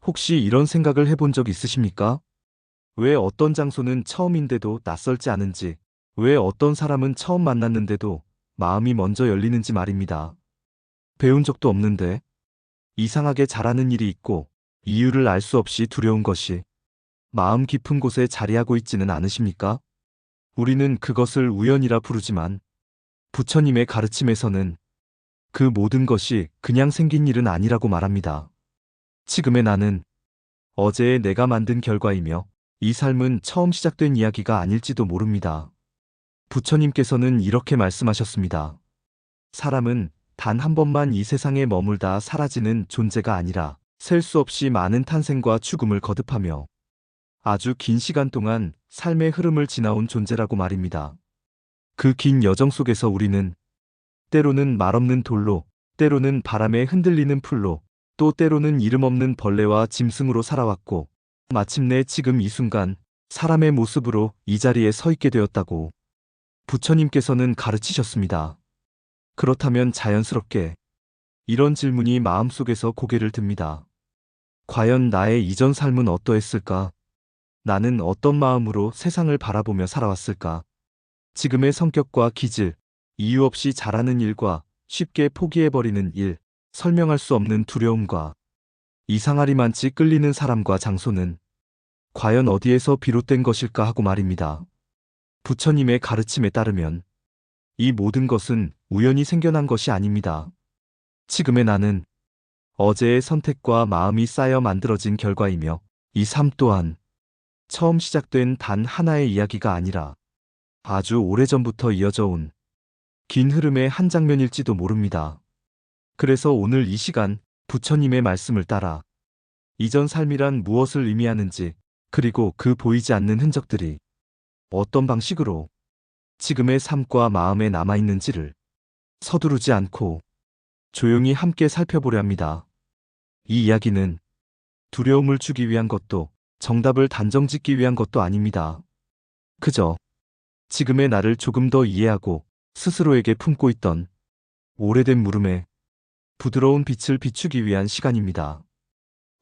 혹시 이런 생각을 해본 적 있으십니까? 왜 어떤 장소는 처음인데도 낯설지 않은지, 왜 어떤 사람은 처음 만났는데도 마음이 먼저 열리는지 말입니다. 배운 적도 없는데 이상하게 잘하는 일이 있고 이유를 알 수 없이 두려운 것이 마음 깊은 곳에 자리하고 있지는 않으십니까? 우리는 그것을 우연이라 부르지만 부처님의 가르침에서는 그 모든 것이 그냥 생긴 일은 아니라고 말합니다. 지금의 나는 어제의 내가 만든 결과이며 이 삶은 처음 시작된 이야기가 아닐지도 모릅니다. 부처님께서는 이렇게 말씀하셨습니다. 사람은 단 한 번만 이 세상에 머물다 사라지는 존재가 아니라 셀 수 없이 많은 탄생과 죽음을 거듭하며 아주 긴 시간 동안 삶의 흐름을 지나온 존재라고 말입니다. 그 긴 여정 속에서 우리는 때로는 말없는 돌로, 때로는 바람에 흔들리는 풀로, 또 때로는 이름 없는 벌레와 짐승으로 살아왔고, 마침내 지금 이 순간 사람의 모습으로 이 자리에 서 있게 되었다고 부처님께서는 가르치셨습니다. 그렇다면 자연스럽게 이런 질문이 마음속에서 고개를 듭니다. 과연 나의 이전 삶은 어떠했을까? 나는 어떤 마음으로 세상을 바라보며 살아왔을까? 지금의 성격과 기질, 이유 없이 잘하는 일과 쉽게 포기해버리는 일, 설명할 수 없는 두려움과 이상하리만치 끌리는 사람과 장소는 과연 어디에서 비롯된 것일까 하고 말입니다. 부처님의 가르침에 따르면 이 모든 것은 우연히 생겨난 것이 아닙니다. 지금의 나는 어제의 선택과 마음이 쌓여 만들어진 결과이며 이 삶 또한 처음 시작된 단 하나의 이야기가 아니라 아주 오래전부터 이어져 온 긴 흐름의 한 장면일지도 모릅니다. 그래서 오늘 이 시간 부처님의 말씀을 따라 이전 삶이란 무엇을 의미하는지, 그리고 그 보이지 않는 흔적들이 어떤 방식으로 지금의 삶과 마음에 남아있는지를 서두르지 않고 조용히 함께 살펴보려 합니다. 이 이야기는 두려움을 주기 위한 것도 정답을 단정 짓기 위한 것도 아닙니다. 그저 지금의 나를 조금 더 이해하고 스스로에게 품고 있던 오래된 물음에 부드러운 빛을 비추기 위한 시간입니다.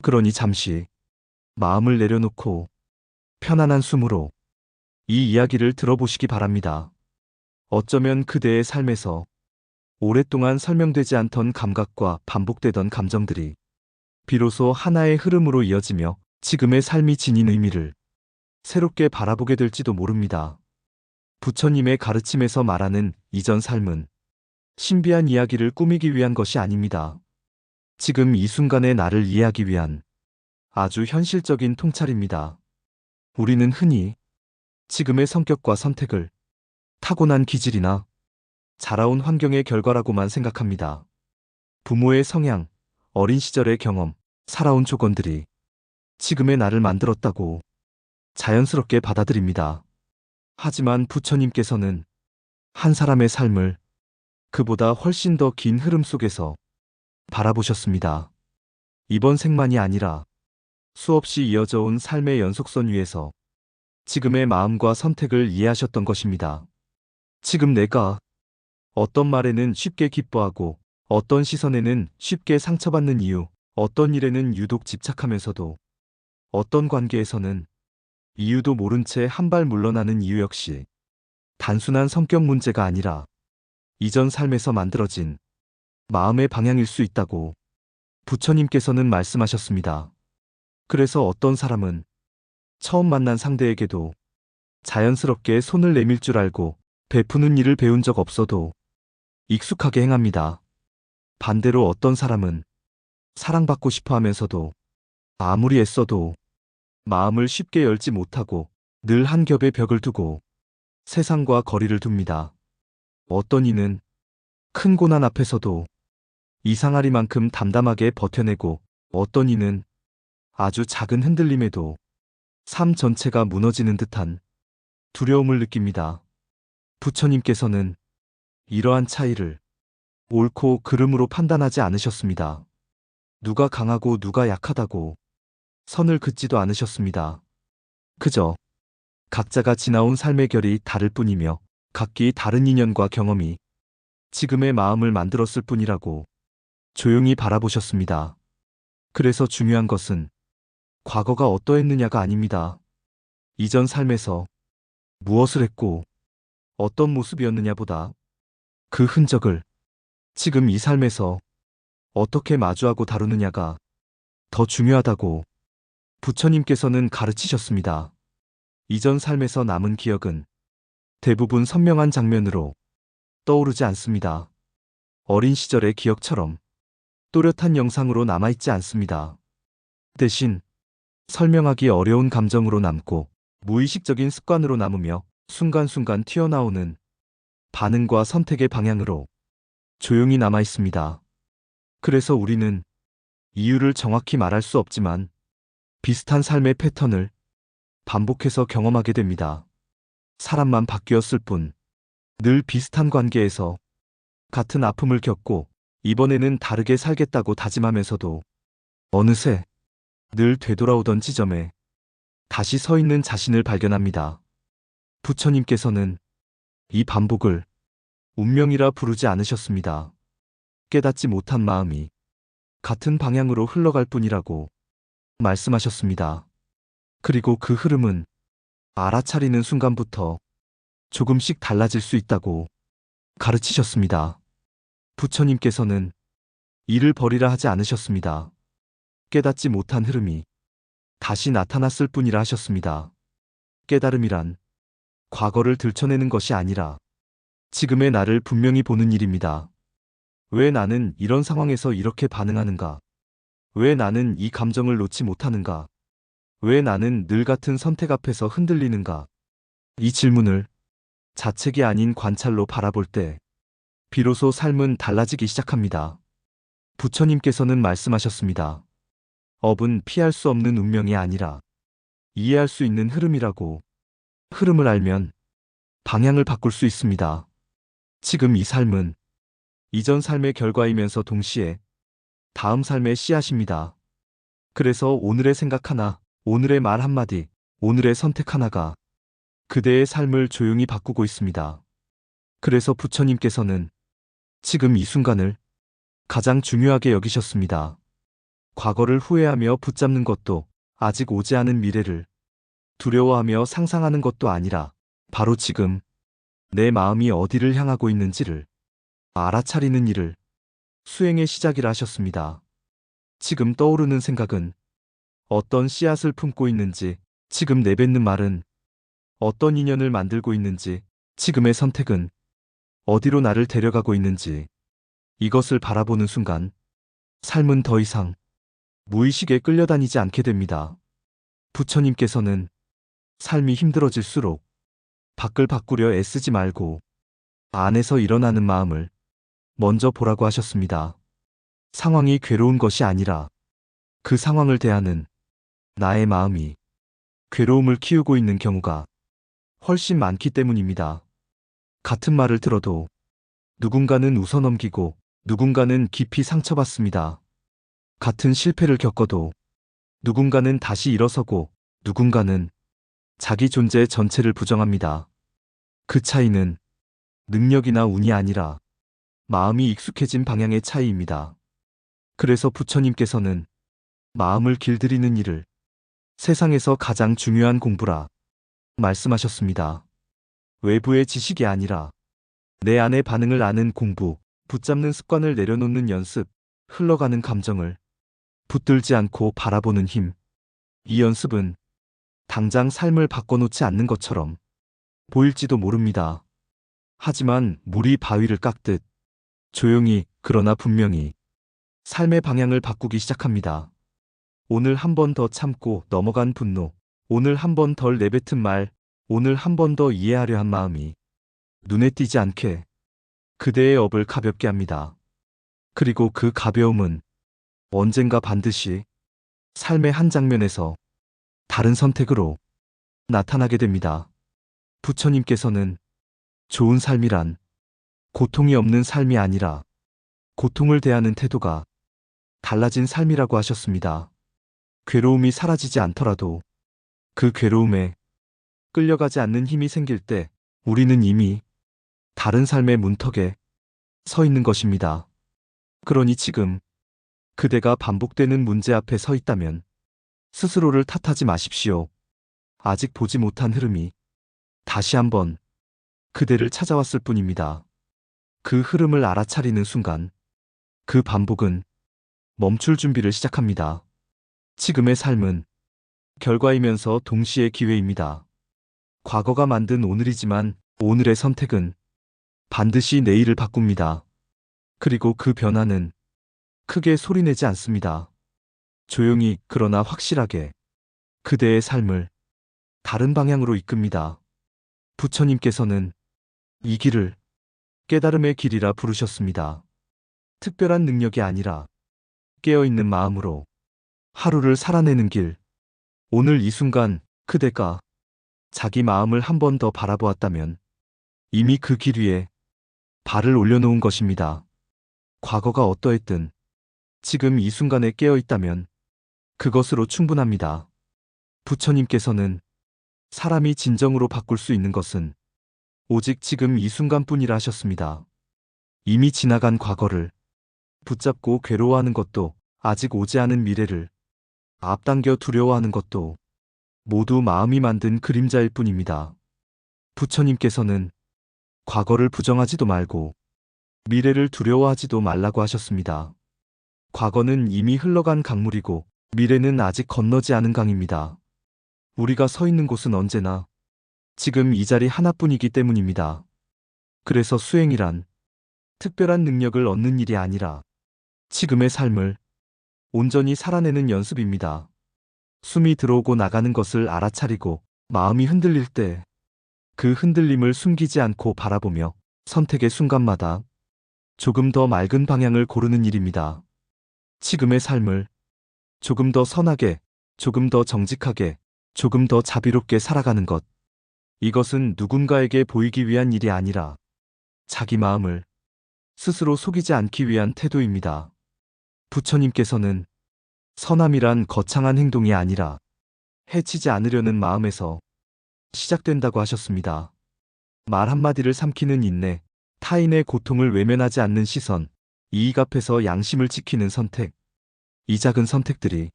그러니 잠시 마음을 내려놓고 편안한 숨으로 이 이야기를 들어보시기 바랍니다. 어쩌면 그대의 삶에서 오랫동안 설명되지 않던 감각과 반복되던 감정들이 비로소 하나의 흐름으로 이어지며 지금의 삶이 지닌 의미를 새롭게 바라보게 될지도 모릅니다. 부처님의 가르침에서 말하는 이전 삶은 신비한 이야기를 꾸미기 위한 것이 아닙니다. 지금 이 순간의 나를 이해하기 위한 아주 현실적인 통찰입니다. 우리는 흔히 지금의 성격과 선택을 타고난 기질이나 자라온 환경의 결과라고만 생각합니다. 부모의 성향, 어린 시절의 경험, 살아온 조건들이 지금의 나를 만들었다고 자연스럽게 받아들입니다. 하지만 부처님께서는 한 사람의 삶을 그보다 훨씬 더 긴 흐름 속에서 바라보셨습니다. 이번 생만이 아니라 수없이 이어져 온 삶의 연속선 위에서 지금의 마음과 선택을 이해하셨던 것입니다. 지금 내가 어떤 말에는 쉽게 기뻐하고 어떤 시선에는 쉽게 상처받는 이유, 어떤 일에는 유독 집착하면서도 어떤 관계에서는 이유도 모른 채 한 발 물러나는 이유 역시 단순한 성격 문제가 아니라 이전 삶에서 만들어진 마음의 방향일 수 있다고 부처님께서는 말씀하셨습니다. 그래서 어떤 사람은 처음 만난 상대에게도 자연스럽게 손을 내밀 줄 알고 베푸는 일을 배운 적 없어도 익숙하게 행합니다. 반대로 어떤 사람은 사랑받고 싶어 하면서도 아무리 애써도 마음을 쉽게 열지 못하고 늘 한 겹의 벽을 두고 세상과 거리를 둡니다. 어떤 이는 큰 고난 앞에서도 이상하리만큼 담담하게 버텨내고 어떤 이는 아주 작은 흔들림에도 삶 전체가 무너지는 듯한 두려움을 느낍니다. 부처님께서는 이러한 차이를 옳고 그름으로 판단하지 않으셨습니다. 누가 강하고 누가 약하다고 선을 긋지도 않으셨습니다. 그저 각자가 지나온 삶의 결이 다를 뿐이며 각기 다른 인연과 경험이 지금의 마음을 만들었을 뿐이라고 조용히 바라보셨습니다. 그래서 중요한 것은 과거가 어떠했느냐가 아닙니다. 이전 삶에서 무엇을 했고 어떤 모습이었느냐보다 그 흔적을 지금 이 삶에서 어떻게 마주하고 다루느냐가 더 중요하다고 부처님께서는 가르치셨습니다. 이전 삶에서 남은 기억은 대부분 선명한 장면으로 떠오르지 않습니다. 어린 시절의 기억처럼 또렷한 영상으로 남아있지 않습니다. 대신 설명하기 어려운 감정으로 남고 무의식적인 습관으로 남으며 순간순간 튀어나오는 반응과 선택의 방향으로 조용히 남아 있습니다. 그래서 우리는 이유를 정확히 말할 수 없지만 비슷한 삶의 패턴을 반복해서 경험하게 됩니다. 사람만 바뀌었을 뿐 늘 비슷한 관계에서 같은 아픔을 겪고 이번에는 다르게 살겠다고 다짐하면서도 어느새 늘 되돌아오던 지점에 다시 서 있는 자신을 발견합니다. 부처님께서는 이 반복을 운명이라 부르지 않으셨습니다. 깨닫지 못한 마음이 같은 방향으로 흘러갈 뿐이라고 말씀하셨습니다. 그리고 그 흐름은 알아차리는 순간부터 조금씩 달라질 수 있다고 가르치셨습니다. 부처님께서는 이를 버리라 하지 않으셨습니다. 깨닫지 못한 흐름이 다시 나타났을 뿐이라 하셨습니다. 깨달음이란 과거를 들춰내는 것이 아니라 지금의 나를 분명히 보는 일입니다. 왜 나는 이런 상황에서 이렇게 반응하는가? 왜 나는 이 감정을 놓지 못하는가? 왜 나는 늘 같은 선택 앞에서 흔들리는가? 이 질문을 자책이 아닌 관찰로 바라볼 때 비로소 삶은 달라지기 시작합니다. 부처님께서는 말씀하셨습니다. 업은 피할 수 없는 운명이 아니라 이해할 수 있는 흐름이라고. 흐름을 알면 방향을 바꿀 수 있습니다. 지금 이 삶은 이전 삶의 결과이면서 동시에 다음 삶의 씨앗입니다. 그래서 오늘의 생각 하나, 오늘의 말 한마디, 오늘의 선택 하나가 그대의 삶을 조용히 바꾸고 있습니다. 그래서 부처님께서는 지금 이 순간을 가장 중요하게 여기셨습니다. 과거를 후회하며 붙잡는 것도 아직 오지 않은 미래를 두려워하며 상상하는 것도 아니라 바로 지금 내 마음이 어디를 향하고 있는지를 알아차리는 일을 수행의 시작이라 하셨습니다. 지금 떠오르는 생각은 어떤 씨앗을 품고 있는지, 지금 내뱉는 말은 어떤 인연을 만들고 있는지, 지금의 선택은 어디로 나를 데려가고 있는지, 이것을 바라보는 순간 삶은 더 이상 무의식에 끌려다니지 않게 됩니다. 부처님께서는 삶이 힘들어질수록 밖을 바꾸려 애쓰지 말고 안에서 일어나는 마음을 먼저 보라고 하셨습니다. 상황이 괴로운 것이 아니라 그 상황을 대하는 나의 마음이 괴로움을 키우고 있는 경우가 훨씬 많기 때문입니다. 같은 말을 들어도 누군가는 웃어넘기고 누군가는 깊이 상처받습니다. 같은 실패를 겪어도 누군가는 다시 일어서고 누군가는 자기 존재 전체를 부정합니다. 그 차이는 능력이나 운이 아니라 마음이 익숙해진 방향의 차이입니다. 그래서 부처님께서는 마음을 길들이는 일을 세상에서 가장 중요한 공부라 말씀하셨습니다. 외부의 지식이 아니라 내 안의 반응을 아는 공부, 붙잡는 습관을 내려놓는 연습, 흘러가는 감정을 붙들지 않고 바라보는 힘. 이 연습은 당장 삶을 바꿔놓지 않는 것처럼 보일지도 모릅니다. 하지만 물이 바위를 깎듯 조용히 그러나 분명히 삶의 방향을 바꾸기 시작합니다. 오늘 한 번 더 참고 넘어간 분노, 오늘 한 번 덜 내뱉은 말, 오늘 한 번 더 이해하려 한 마음이 눈에 띄지 않게 그대의 업을 가볍게 합니다. 그리고 그 가벼움은 언젠가 반드시 삶의 한 장면에서 다른 선택으로 나타나게 됩니다. 부처님께서는 좋은 삶이란 고통이 없는 삶이 아니라 고통을 대하는 태도가 달라진 삶이라고 하셨습니다. 괴로움이 사라지지 않더라도 그 괴로움에 끌려가지 않는 힘이 생길 때 우리는 이미 다른 삶의 문턱에 서 있는 것입니다. 그러니 지금 그대가 반복되는 문제 앞에 서 있다면 스스로를 탓하지 마십시오. 아직 보지 못한 흐름이 다시 한번 그대를 찾아왔을 뿐입니다. 그 흐름을 알아차리는 순간 그 반복은 멈출 준비를 시작합니다. 지금의 삶은 결과이면서 동시에 기회입니다. 과거가 만든 오늘이지만 오늘의 선택은 반드시 내일을 바꿉니다. 그리고 그 변화는 크게 소리내지 않습니다. 조용히 그러나 확실하게 그대의 삶을 다른 방향으로 이끕니다. 부처님께서는 이 길을 깨달음의 길이라 부르셨습니다. 특별한 능력이 아니라 깨어있는 마음으로 하루를 살아내는 길. 오늘 이 순간 그대가 자기 마음을 한 번 더 바라보았다면 이미 그 길 위에 발을 올려놓은 것입니다. 과거가 어떠했든 지금 이 순간에 깨어있다면 그것으로 충분합니다. 부처님께서는 사람이 진정으로 바꿀 수 있는 것은 오직 지금 이 순간뿐이라 하셨습니다. 이미 지나간 과거를 붙잡고 괴로워하는 것도 아직 오지 않은 미래를 앞당겨 두려워하는 것도 모두 마음이 만든 그림자일 뿐입니다. 부처님께서는 과거를 부정하지도 말고 미래를 두려워하지도 말라고 하셨습니다. 과거는 이미 흘러간 강물이고 미래는 아직 건너지 않은 강입니다. 우리가 서 있는 곳은 언제나 지금 이 자리 하나뿐이기 때문입니다. 그래서 수행이란 특별한 능력을 얻는 일이 아니라 지금의 삶을 온전히 살아내는 연습입니다. 숨이 들어오고 나가는 것을 알아차리고 마음이 흔들릴 때 그 흔들림을 숨기지 않고 바라보며 선택의 순간마다 조금 더 맑은 방향을 고르는 일입니다. 지금의 삶을 조금 더 선하게, 조금 더 정직하게, 조금 더 자비롭게 살아가는 것. 이것은 누군가에게 보이기 위한 일이 아니라 자기 마음을 스스로 속이지 않기 위한 태도입니다. 부처님께서는 선함이란 거창한 행동이 아니라 해치지 않으려는 마음에서 시작된다고 하셨습니다. 말 한마디를 삼키는 인내, 타인의 고통을 외면하지 않는 시선, 이익 앞에서 양심을 지키는 선택. 이 작은 선택들이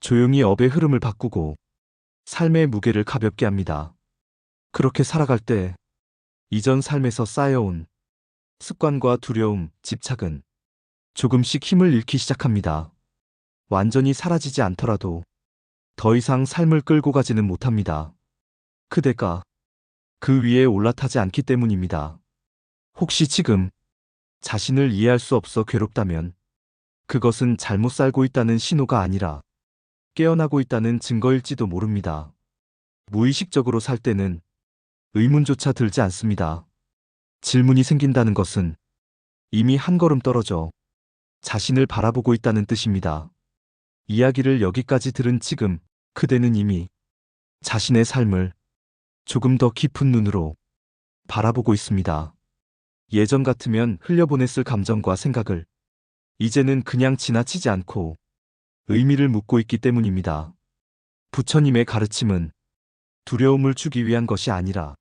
조용히 업의 흐름을 바꾸고 삶의 무게를 가볍게 합니다. 그렇게 살아갈 때 이전 삶에서 쌓여온 습관과 두려움, 집착은 조금씩 힘을 잃기 시작합니다. 완전히 사라지지 않더라도 더 이상 삶을 끌고 가지는 못합니다. 그대가 그 위에 올라타지 않기 때문입니다. 혹시 지금 자신을 이해할 수 없어 괴롭다면 그것은 잘못 살고 있다는 신호가 아니라 깨어나고 있다는 증거일지도 모릅니다. 무의식적으로 살 때는 의문조차 들지 않습니다. 질문이 생긴다는 것은 이미 한 걸음 떨어져 자신을 바라보고 있다는 뜻입니다. 이야기를 여기까지 들은 지금 그대는 이미 자신의 삶을 조금 더 깊은 눈으로 바라보고 있습니다. 예전 같으면 흘려보냈을 감정과 생각을 이제는 그냥 지나치지 않고 의미를 묻고 있기 때문입니다. 부처님의 가르침은 두려움을 주기 위한 것이 아니라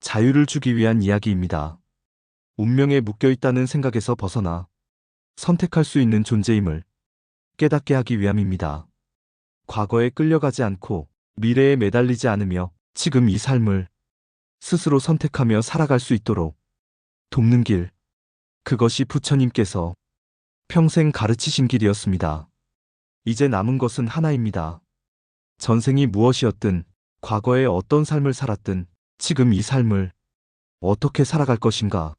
자유를 주기 위한 이야기입니다. 운명에 묶여 있다는 생각에서 벗어나 선택할 수 있는 존재임을 깨닫게 하기 위함입니다. 과거에 끌려가지 않고 미래에 매달리지 않으며 지금 이 삶을 스스로 선택하며 살아갈 수 있도록 돕는 길. 그것이 부처님께서 평생 가르치신 길이었습니다. 이제 남은 것은 하나입니다. 전생이 무엇이었든, 과거에 어떤 삶을 살았든, 지금 이 삶을 어떻게 살아갈 것인가.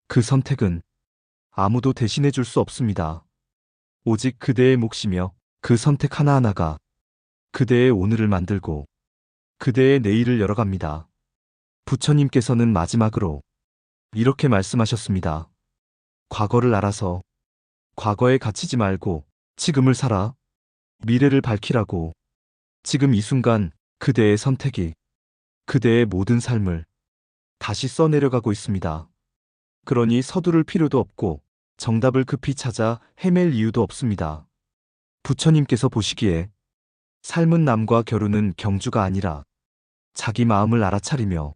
그 선택은 아무도 대신해 줄 수 없습니다. 오직 그대의 몫이며 그 선택 하나하나가 그대의 오늘을 만들고 그대의 내일을 열어갑니다. 부처님께서는 마지막으로 이렇게 말씀하셨습니다. 과거를 알아서 과거에 갇히지 말고 지금을 살아 미래를 밝히라고. 지금 이 순간 그대의 선택이 그대의 모든 삶을 다시 써내려가고 있습니다. 그러니 서두를 필요도 없고 정답을 급히 찾아 헤맬 이유도 없습니다. 부처님께서 보시기에 삶은 남과 겨루는 경주가 아니라 자기 마음을 알아차리며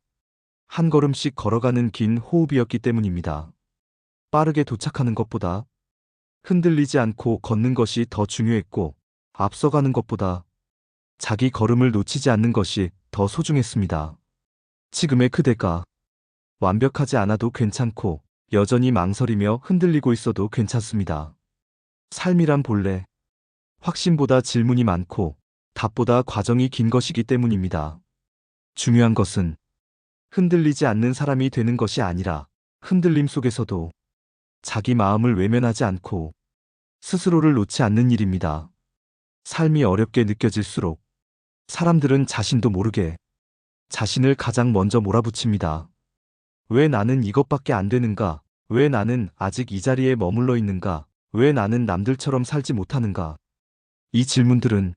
한 걸음씩 걸어가는 긴 호흡이었기 때문입니다. 빠르게 도착하는 것보다 흔들리지 않고 걷는 것이 더 중요했고, 앞서가는 것보다 자기 걸음을 놓치지 않는 것이 더 소중했습니다. 지금의 그대가 완벽하지 않아도 괜찮고 여전히 망설이며 흔들리고 있어도 괜찮습니다. 삶이란 본래 확신보다 질문이 많고 답보다 과정이 긴 것이기 때문입니다. 중요한 것은 흔들리지 않는 사람이 되는 것이 아니라 흔들림 속에서도 자기 마음을 외면하지 않고 스스로를 놓지 않는 일입니다. 삶이 어렵게 느껴질수록 사람들은 자신도 모르게 자신을 가장 먼저 몰아붙입니다. 왜 나는 이것밖에 안 되는가? 왜 나는 아직 이 자리에 머물러 있는가? 왜 나는 남들처럼 살지 못하는가? 이 질문들은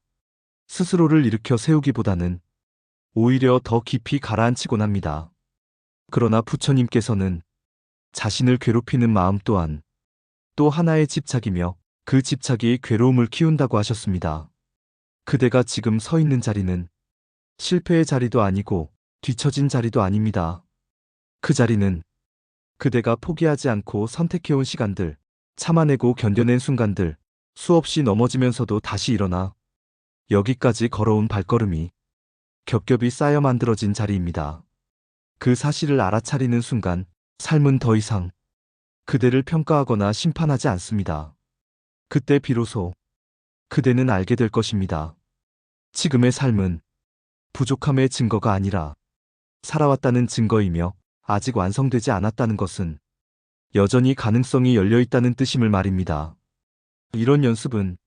스스로를 일으켜 세우기보다는 오히려 더 깊이 가라앉히곤 합니다. 그러나 부처님께서는 자신을 괴롭히는 마음 또한 또 하나의 집착이며 그 집착이 괴로움을 키운다고 하셨습니다. 그대가 지금 서 있는 자리는 실패의 자리도 아니고 뒤처진 자리도 아닙니다. 그 자리는 그대가 포기하지 않고 선택해온 시간들, 참아내고 견뎌낸 순간들, 수없이 넘어지면서도 다시 일어나 여기까지 걸어온 발걸음이 겹겹이 쌓여 만들어진 자리입니다. 그 사실을 알아차리는 순간 삶은 더 이상 그대를 평가하거나 심판하지 않습니다. 그때 비로소 그대는 알게 될 것입니다. 지금의 삶은 부족함의 증거가 아니라 살아왔다는 증거이며 아직 완성되지 않았다는 것은 여전히 가능성이 열려 있다는 뜻임을 말입니다. 이런 연습은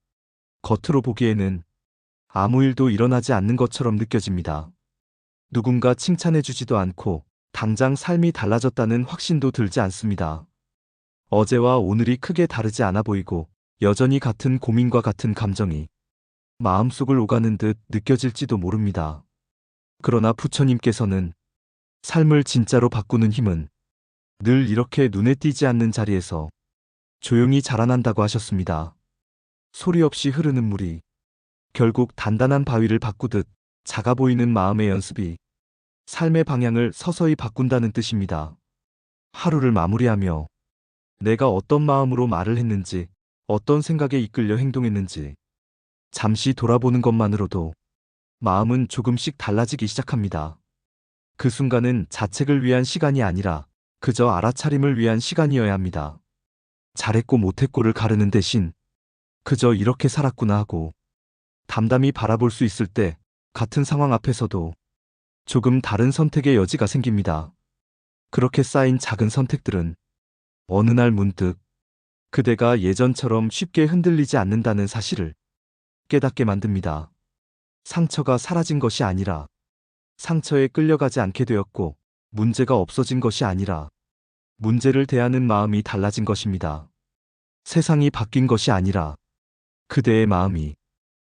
겉으로 보기에는 아무 일도 일어나지 않는 것처럼 느껴집니다. 누군가 칭찬해주지도 않고 당장 삶이 달라졌다는 확신도 들지 않습니다. 어제와 오늘이 크게 다르지 않아 보이고 여전히 같은 고민과 같은 감정이 마음속을 오가는 듯 느껴질지도 모릅니다. 그러나 부처님께서는 삶을 진짜로 바꾸는 힘은 늘 이렇게 눈에 띄지 않는 자리에서 조용히 자라난다고 하셨습니다. 소리 없이 흐르는 물이 결국 단단한 바위를 바꾸듯 작아 보이는 마음의 연습이 삶의 방향을 서서히 바꾼다는 뜻입니다. 하루를 마무리하며 내가 어떤 마음으로 말을 했는지, 어떤 생각에 이끌려 행동했는지 잠시 돌아보는 것만으로도 마음은 조금씩 달라지기 시작합니다. 그 순간은 자책을 위한 시간이 아니라 그저 알아차림을 위한 시간이어야 합니다. 잘했고 못했고를 가르는 대신 그저 이렇게 살았구나 하고 담담히 바라볼 수 있을 때 같은 상황 앞에서도 조금 다른 선택의 여지가 생깁니다. 그렇게 쌓인 작은 선택들은 어느 날 문득 그대가 예전처럼 쉽게 흔들리지 않는다는 사실을 깨닫게 만듭니다. 상처가 사라진 것이 아니라 상처에 끌려가지 않게 되었고 문제가 없어진 것이 아니라 문제를 대하는 마음이 달라진 것입니다. 세상이 바뀐 것이 아니라 그대의 마음이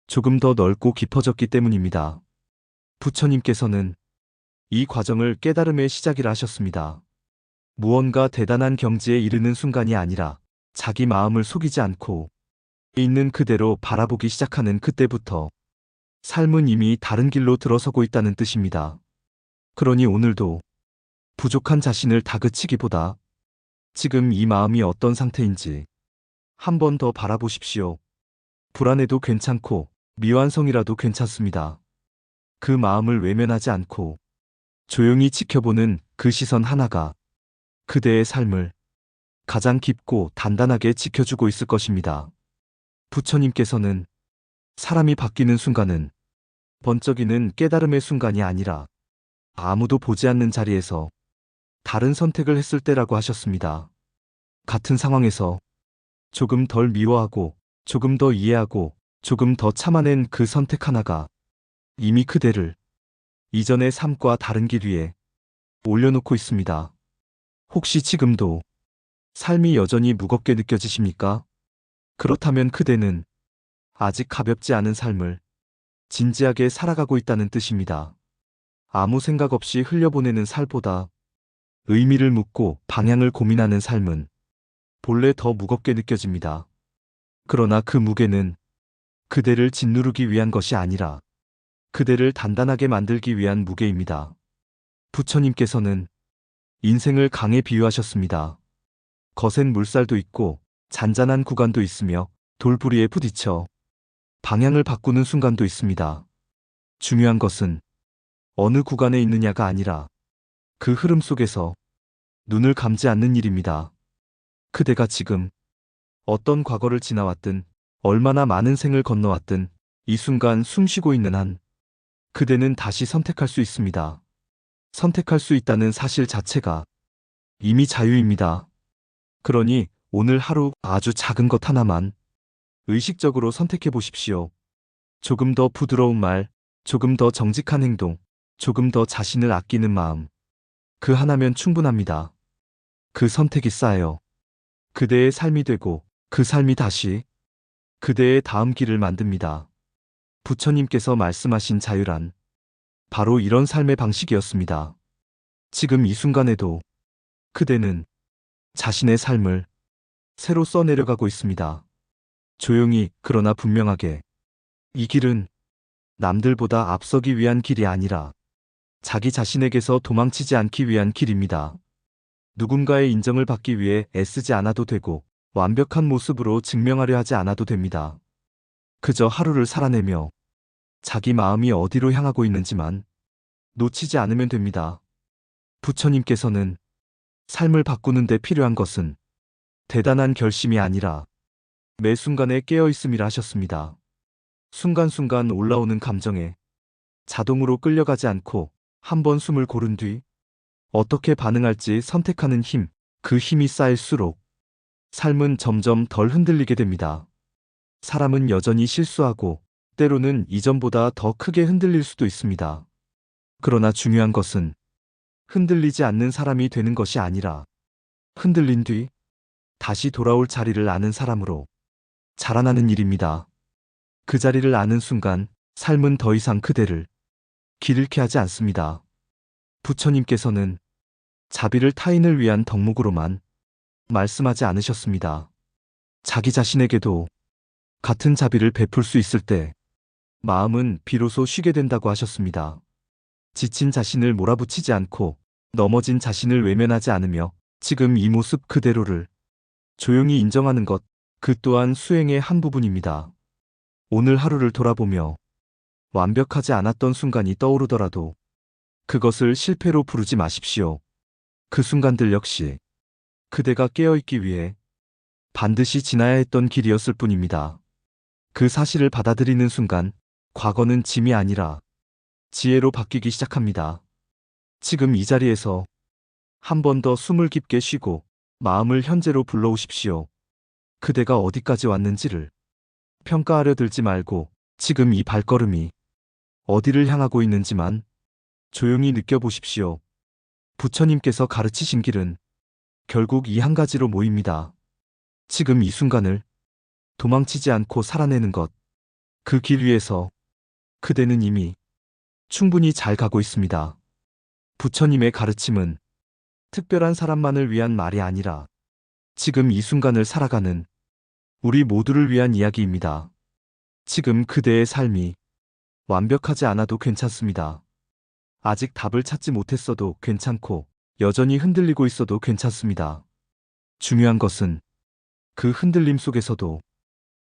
조금 더 넓고 깊어졌기 때문입니다. 부처님께서는 이 과정을 깨달음의 시작이라 하셨습니다. 무언가 대단한 경지에 이르는 순간이 아니라 자기 마음을 속이지 않고 있는 그대로 바라보기 시작하는 그때부터 삶은 이미 다른 길로 들어서고 있다는 뜻입니다. 그러니 오늘도 부족한 자신을 다그치기보다 지금 이 마음이 어떤 상태인지 한 번 더 바라보십시오. 불안해도 괜찮고 미완성이라도 괜찮습니다. 그 마음을 외면하지 않고 조용히 지켜보는 그 시선 하나가 그대의 삶을 가장 깊고 단단하게 지켜주고 있을 것입니다. 부처님께서는 사람이 바뀌는 순간은 번쩍이는 깨달음의 순간이 아니라 아무도 보지 않는 자리에서 다른 선택을 했을 때라고 하셨습니다. 같은 상황에서 조금 덜 미워하고 조금 더 이해하고 조금 더 참아낸 그 선택 하나가 이미 그대를 이전의 삶과 다른 길 위에 올려놓고 있습니다. 혹시 지금도 삶이 여전히 무겁게 느껴지십니까? 그렇다면 그대는 아직 가볍지 않은 삶을 진지하게 살아가고 있다는 뜻입니다. 아무 생각 없이 흘려보내는 삶보다 의미를 묻고 방향을 고민하는 삶은 본래 더 무겁게 느껴집니다. 그러나 그 무게는 그대를 짓누르기 위한 것이 아니라 그대를 단단하게 만들기 위한 무게입니다. 부처님께서는 인생을 강에 비유하셨습니다. 거센 물살도 있고 잔잔한 구간도 있으며 돌부리에 부딪혀 방향을 바꾸는 순간도 있습니다. 중요한 것은 어느 구간에 있느냐가 아니라 그 흐름 속에서 눈을 감지 않는 일입니다. 그대가 지금 어떤 과거를 지나왔든 얼마나 많은 생을 건너왔든 이 순간 숨 쉬고 있는 한 그대는 다시 선택할 수 있습니다. 선택할 수 있다는 사실 자체가 이미 자유입니다. 그러니 오늘 하루 아주 작은 것 하나만 의식적으로 선택해 보십시오. 조금 더 부드러운 말, 조금 더 정직한 행동, 조금 더 자신을 아끼는 마음. 그 하나면 충분합니다. 그 선택이 쌓여 그대의 삶이 되고 그 삶이 다시 그대의 다음 길을 만듭니다. 부처님께서 말씀하신 자유란 바로 이런 삶의 방식이었습니다. 지금 이 순간에도 그대는 자신의 삶을 새로 써내려가고 있습니다. 조용히 그러나 분명하게. 이 길은 남들보다 앞서기 위한 길이 아니라 자기 자신에게서 도망치지 않기 위한 길입니다. 누군가의 인정을 받기 위해 애쓰지 않아도 되고 완벽한 모습으로 증명하려 하지 않아도 됩니다. 그저 하루를 살아내며 자기 마음이 어디로 향하고 있는지만 놓치지 않으면 됩니다. 부처님께서는 삶을 바꾸는 데 필요한 것은 대단한 결심이 아니라 매 순간에 깨어있음이라 하셨습니다. 순간순간 올라오는 감정에 자동으로 끌려가지 않고 한 번 숨을 고른 뒤 어떻게 반응할지 선택하는 힘, 그 힘이 쌓일수록 삶은 점점 덜 흔들리게 됩니다. 사람은 여전히 실수하고 때로는 이전보다 더 크게 흔들릴 수도 있습니다. 그러나 중요한 것은 흔들리지 않는 사람이 되는 것이 아니라 흔들린 뒤 다시 돌아올 자리를 아는 사람으로 자라나는 일입니다. 그 자리를 아는 순간 삶은 더 이상 그대를 길 잃게 하지 않습니다. 부처님께서는 자비를 타인을 위한 덕목으로만 말씀하지 않으셨습니다. 자기 자신에게도 같은 자비를 베풀 수 있을 때 마음은 비로소 쉬게 된다고 하셨습니다. 지친 자신을 몰아붙이지 않고 넘어진 자신을 외면하지 않으며 지금 이 모습 그대로를 조용히 인정하는 것, 그 또한 수행의 한 부분입니다. 오늘 하루를 돌아보며 완벽하지 않았던 순간이 떠오르더라도 그것을 실패로 부르지 마십시오. 그 순간들 역시 그대가 깨어있기 위해 반드시 지나야 했던 길이었을 뿐입니다. 그 사실을 받아들이는 순간 과거는 짐이 아니라 지혜로 바뀌기 시작합니다. 지금 이 자리에서 한 번 더 숨을 깊게 쉬고 마음을 현재로 불러오십시오. 그대가 어디까지 왔는지를 평가하려 들지 말고 지금 이 발걸음이 어디를 향하고 있는지만 조용히 느껴보십시오. 부처님께서 가르치신 길은 결국 이 한 가지로 모입니다. 지금 이 순간을 도망치지 않고 살아내는 것. 그 길 위에서 그대는 이미 충분히 잘 가고 있습니다. 부처님의 가르침은 특별한 사람만을 위한 말이 아니라 지금 이 순간을 살아가는 우리 모두를 위한 이야기입니다. 지금 그대의 삶이 완벽하지 않아도 괜찮습니다. 아직 답을 찾지 못했어도 괜찮고 여전히 흔들리고 있어도 괜찮습니다. 중요한 것은 그 흔들림 속에서도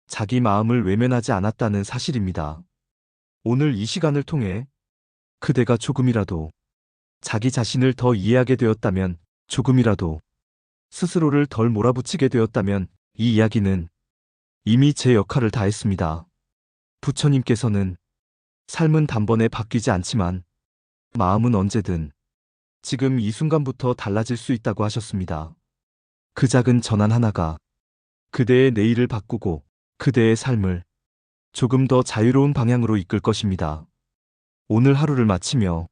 자기 마음을 외면하지 않았다는 사실입니다. 오늘 이 시간을 통해 그대가 조금이라도 자기 자신을 더 이해하게 되었다면, 조금이라도 스스로를 덜 몰아붙이게 되었다면 이 이야기는 이미 제 역할을 다했습니다. 부처님께서는 삶은 단번에 바뀌지 않지만 마음은 언제든 지금 이 순간부터 달라질 수 있다고 하셨습니다. 그 작은 전환 하나가 그대의 내일을 바꾸고 그대의 삶을 조금 더 자유로운 방향으로 이끌 것입니다. 오늘 하루를 마치며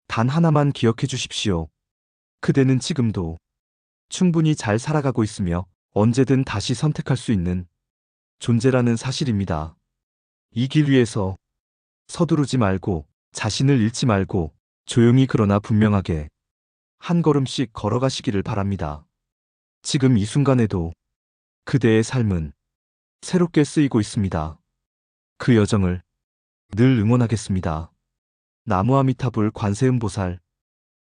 단 하나만 기억해 주십시오. 그대는 지금도 충분히 잘 살아가고 있으며 언제든 다시 선택할 수 있는 존재라는 사실입니다. 이 길 위에서 서두르지 말고 자신을 잃지 말고 조용히 그러나 분명하게 한 걸음씩 걸어가시기를 바랍니다. 지금 이 순간에도 그대의 삶은 새롭게 쓰이고 있습니다. 그 여정을 늘 응원하겠습니다. 나무아미타불 관세음보살